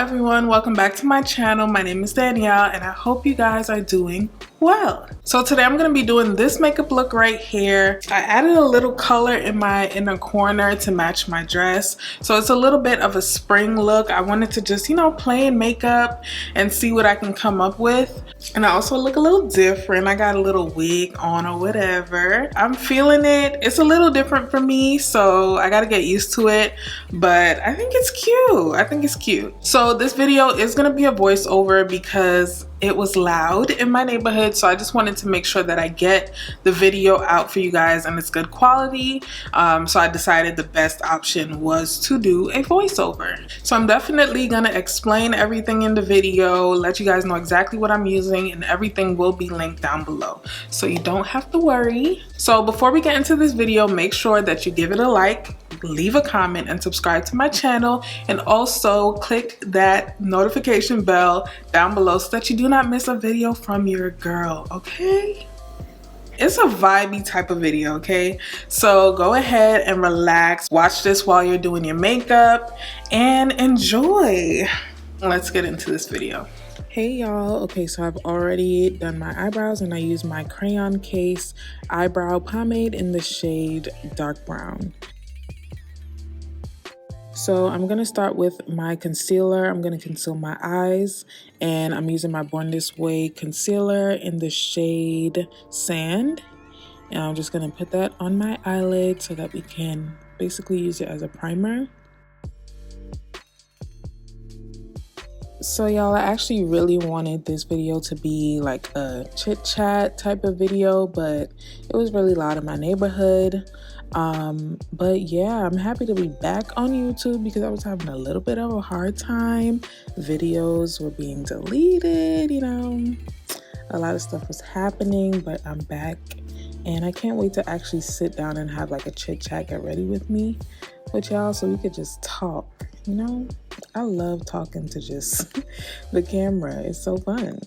everyone, welcome back to my channel. My name is Danielle and I hope you guys are doing well. So today I'm going to be doing this makeup look right here. I added a little color in my inner corner to match my dress. So it's a little bit of a spring look. I wanted to just, play in makeup and see what I can come up with. And I also look a little different. I got a little wig on or whatever. I'm feeling it. It's a little different for me, so I got to get used to it. But I think it's cute. I think it's cute. So this video is going to be a voiceover because it was loud in my neighborhood, so I just wanted to make sure that I get the video out for you guys and it's good quality. So I decided the best option was to do a voiceover. So I'm definitely gonna explain everything in the video, let you guys know exactly what I'm using, and everything will be linked down below, so you don't have to worry. So before we get into this video, make sure that you give it a like, leave a comment, and subscribe to my channel, and also click that notification bell down below so that you do not miss a video from your girl, okay? It's a vibey type of video, okay? So go ahead and relax, watch this while you're doing your makeup, and enjoy. Let's get into this video. Hey y'all, okay, so I've already done my eyebrows and I use my Crayon Case eyebrow pomade in the shade dark brown. So I'm going to start with my concealer. I'm going to conceal my eyes, and I'm using my Born This Way concealer in the shade Sand. And I'm just going to put that on my eyelid so that we can basically use it as a primer. So y'all, I actually really wanted this video to be like a chit chat type of video, but it was really loud in my neighborhood. But yeah, I'm happy to be back on YouTube because I was having a little bit of a hard time. Videos were being deleted, a lot of stuff was happening, but I'm back and I can't wait to actually sit down and have like a chit chat, get ready with me with y'all so we could just talk. I love talking to just the camera. It's so fun.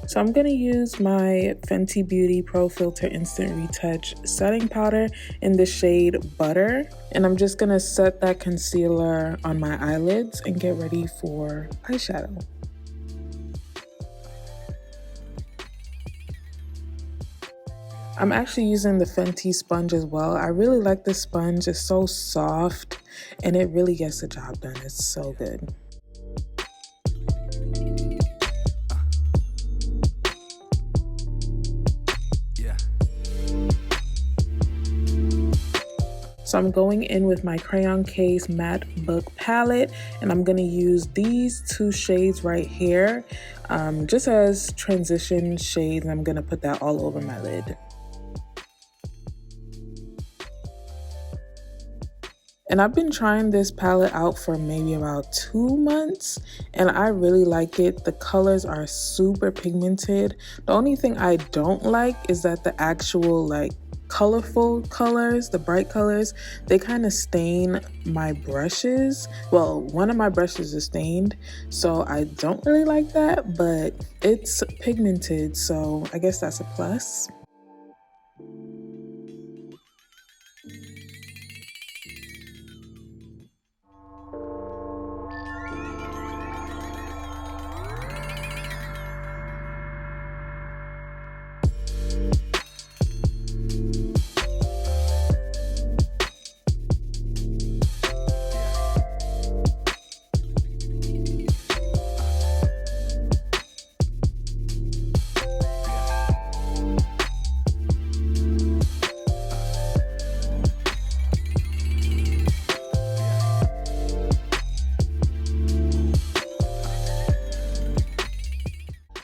So I'm going to use my Fenty Beauty Pro Filter Instant Retouch setting powder in the shade Butter. And I'm just going to set that concealer on my eyelids and get ready for eyeshadow. I'm actually using the Fenty sponge as well. I really like this sponge. It's so soft and it really gets the job done. It's so good. So I'm going in with my Crayon Case MacBook palette, and I'm going to use these two shades right here just as transition shades. I'm going to put that all over my lid. And I've been trying this palette out for maybe about 2 months and I really like it. The colors are super pigmented. The only thing I don't like is that the actual colorful colors, the bright colors, they kind of stain my brushes. Well, one of my brushes is stained, so I don't really like that, but it's pigmented, so I guess that's a plus.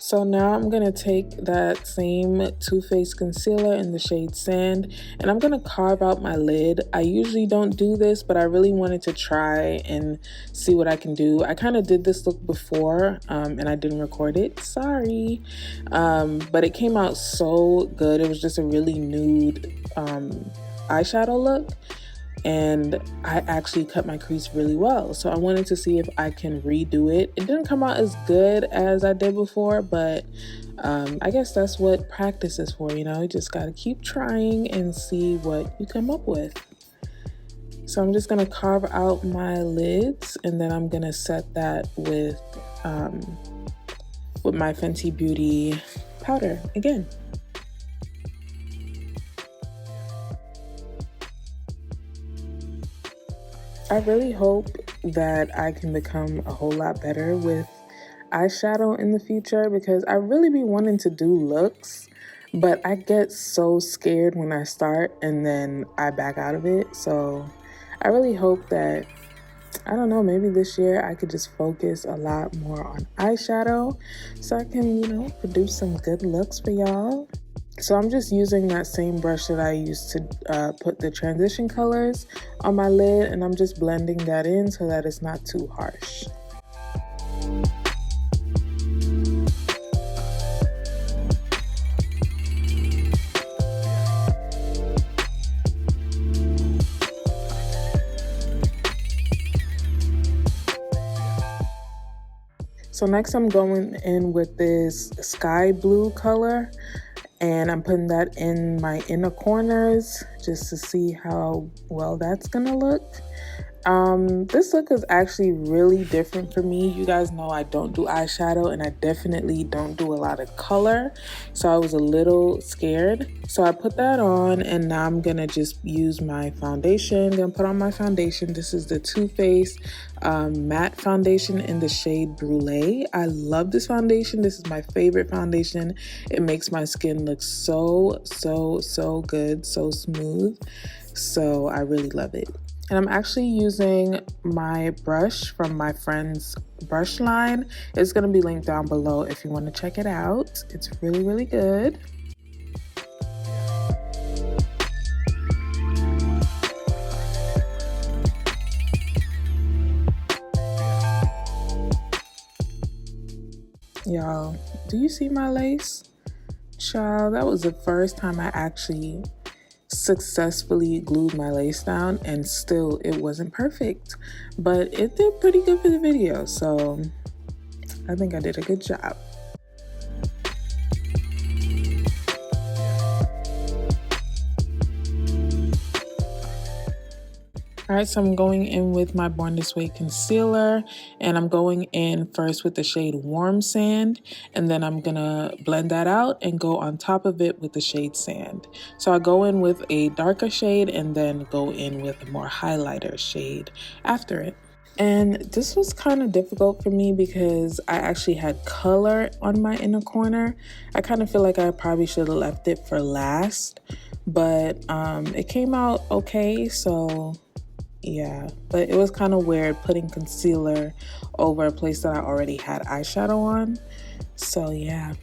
So now I'm going to take that same Too Faced concealer in the shade Sand and I'm going to carve out my lid. I usually don't do this, but I really wanted to try and see what I can do. I kind of did this look before and I didn't record it. Sorry. But it came out so good. It was just a really nude eyeshadow look. And I actually cut my crease really well, so I wanted to see if I can redo it. It didn't come out as good as I did before, but I guess that's what practice is for, you just gotta keep trying and see what you come up with. So I'm just gonna carve out my lids, and then I'm gonna set that with my Fenty Beauty powder again. I really hope that I can become a whole lot better with eyeshadow in the future, because I really be wanting to do looks, but I get so scared when I start and then I back out of it. So I really hope that, I don't know, maybe this year I could just focus a lot more on eyeshadow so I can, you know, produce some good looks for y'all. So I'm just using that same brush that I used to put the transition colors on my lid, and I'm just blending that in so that it's not too harsh. So next I'm going in with this sky blue color, and I'm putting that in my inner corners just to see how well that's gonna look. This look is actually really different for me. You guys know I don't do eyeshadow, and I definitely don't do a lot of color, so I was a little scared. So I put that on, and now I'm gonna just use my foundation. I'm gonna put on my foundation. This is the Too Faced matte foundation in the shade Brûlée. I love this foundation. This is my favorite foundation. It makes my skin look so good, so smooth. So I really love it. And I'm actually using my brush from my friend's brush line. It's going to be linked down below if you want to check it out. It's really good. Y'all, do you see my lace? Child, that was the first time I actually successfully glued my lace down, and still it wasn't perfect, but it did pretty good for the video, so I think I did a good job. All right, so I'm going in with my Born This Way concealer, and I'm going in first with the shade Warm Sand, and then I'm gonna blend that out and go on top of it with the shade Sand. So I go in with a darker shade and then go in with a more highlighter shade after it. And this was kind of difficult for me because I actually had color on my inner corner. I kind of feel like I probably should have left it for last, but it came out okay, so yeah. But it was kind of weird putting concealer over a place that I already had eyeshadow on, so yeah.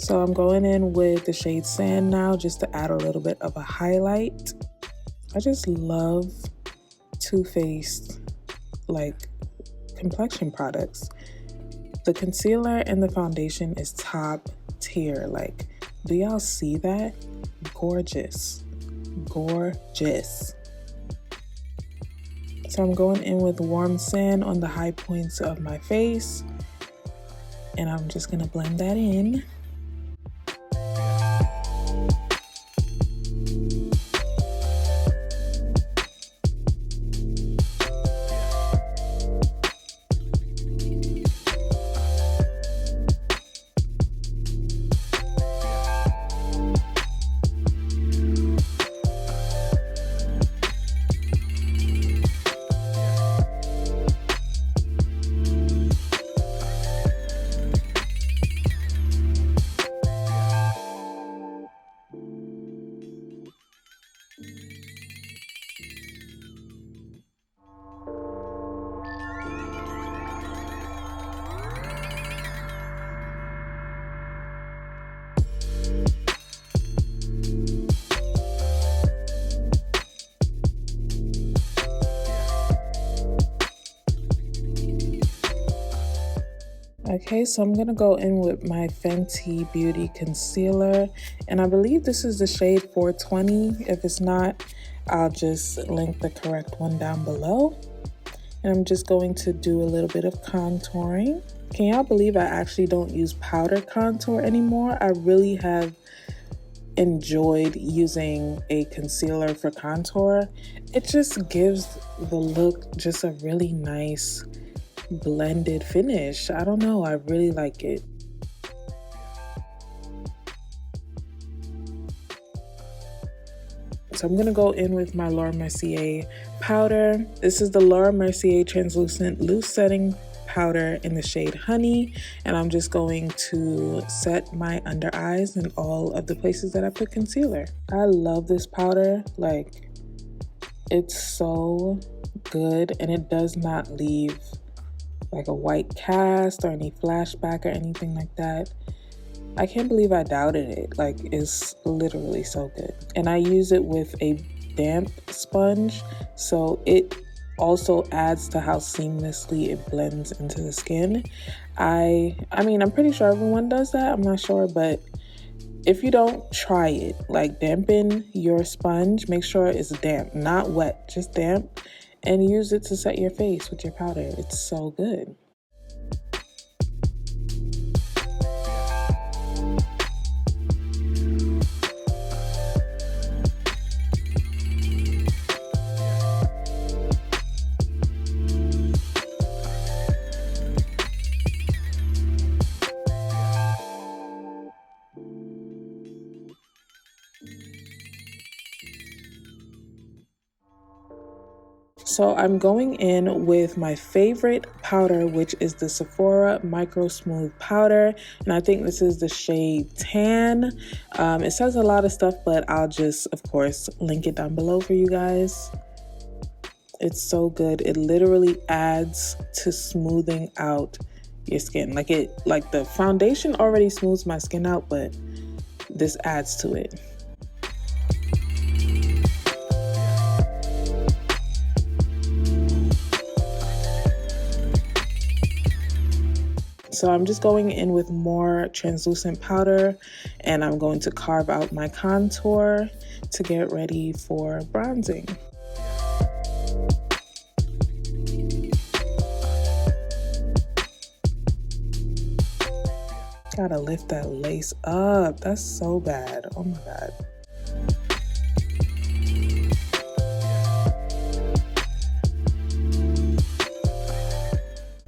So I'm going in with the shade Sand now just to add a little bit of a highlight. I just love Too Faced like complexion products. The concealer and the foundation is top tier. Like, do y'all see that? Gorgeous. Gorgeous. So I'm going in with Warm Sand on the high points of my face, and I'm just gonna blend that in. Okay, so I'm gonna go in with my Fenty Beauty Concealer, and I believe this is the shade 420. If it's not, I'll just link the correct one down below. And I'm just going to do a little bit of contouring. Can y'all believe I actually don't use powder contour anymore? I really have enjoyed using a concealer for contour. It just gives the look just a really nice blended finish. I don't know, I really like it. So I'm gonna go in with my Laura Mercier powder. This is the Laura Mercier Translucent Loose Setting Powder in the shade Honey, and I'm just going to set my under eyes and all of the places that I put concealer. I love this powder, like it's so good, and it does not leave like a white cast or any flashback or anything like that. I can't believe I doubted it. Like, it's literally so good. And I use it with a damp sponge, so it also adds to how seamlessly it blends into the skin. I mean, I'm pretty sure everyone does that. I'm not sure, but if you don't, try it. Like, dampen your sponge. Make sure it's damp, not wet, just damp, and use it to set your face with your powder. It's so good. So I'm going in with my favorite powder, which is the Sephora MicroSmooth powder. And I think this is the shade Tan. It says a lot of stuff, but I'll just, of course, link it down below for you guys. It's so good. It literally adds to smoothing out your skin. Like the foundation already smooths my skin out, but this adds to it. So I'm just going in with more translucent powder, and I'm going to carve out my contour to get ready for bronzing. Gotta lift that lace up. That's so bad. Oh my God.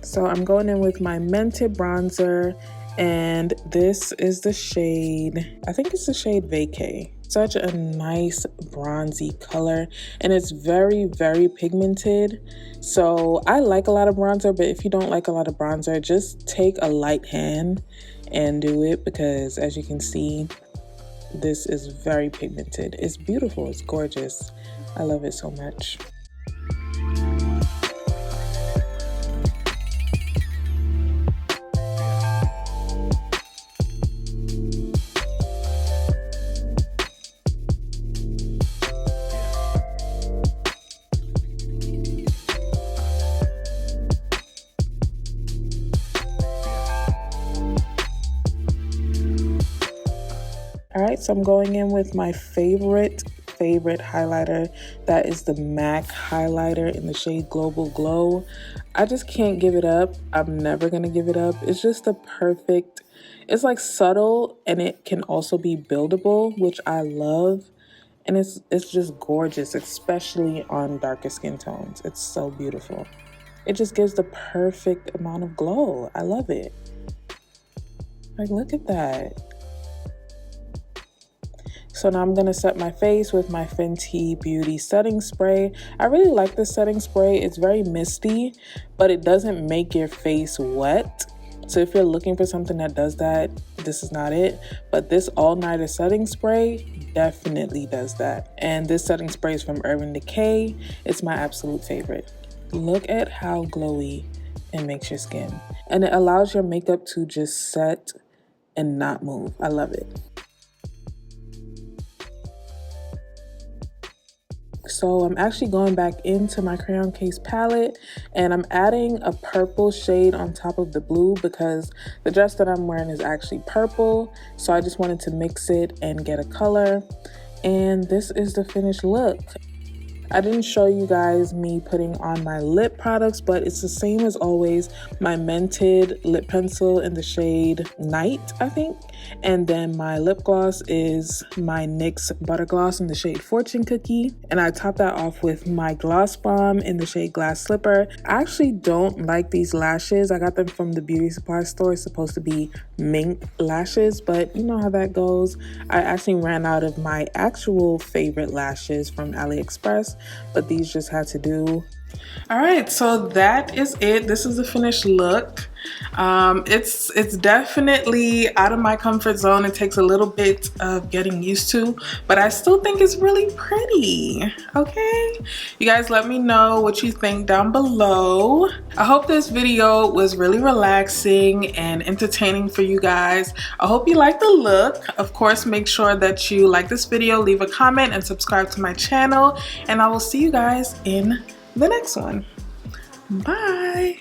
So I'm going in with my Mented bronzer, and this is the shade, I think it's the shade Vacay. Such a nice bronzy color, and it's very, very pigmented. So I like a lot of bronzer, but if you don't like a lot of bronzer, just take a light hand and do it, because as you can see, this is very pigmented. It's beautiful, it's gorgeous. I love it so much. Alright, so I'm going in with my favorite highlighter. That is the MAC highlighter in the shade Global Glow. I just can't give it up. I'm never gonna give it up. It's just the perfect, it's like subtle, and it can also be buildable, which I love. And it's just gorgeous, especially on darker skin tones. It's so beautiful. It just gives the perfect amount of glow. I love it. Like, look at that. So now I'm gonna set my face with my Fenty Beauty setting spray. I really like this setting spray. It's very misty, but it doesn't make your face wet. So if you're looking for something that does that, this is not it. But this all-nighter setting spray definitely does that. And this setting spray is from Urban Decay. It's my absolute favorite. Look at how glowy it makes your skin. And it allows your makeup to just set and not move. I love it. So I'm actually going back into my Crayon Case palette and I'm adding a purple shade on top of the blue because the dress that I'm wearing is actually purple. So I just wanted to mix it and get a color. And this is the finished look. I didn't show you guys me putting on my lip products, but it's the same as always. My Mented lip pencil in the shade Night, I think. And then my lip gloss is my NYX Butter Gloss in the shade Fortune Cookie. And I top that off with my Gloss Bomb in the shade Glass Slipper. I actually don't like these lashes. I got them from the beauty supply store. It's supposed to be mink lashes, but you know how that goes. I actually ran out of my actual favorite lashes from AliExpress, but these just had to do. All right, so that is it. This is the finished look. It's definitely out of my comfort zone. It takes a little bit of getting used to, but I still think it's really pretty. Okay, you guys let me know what you think down below. I hope this video was really relaxing and entertaining for you guys. I hope you like the look. Of course, make sure that you like this video, leave a comment, and subscribe to my channel, and I will see you guys in the next one. Bye.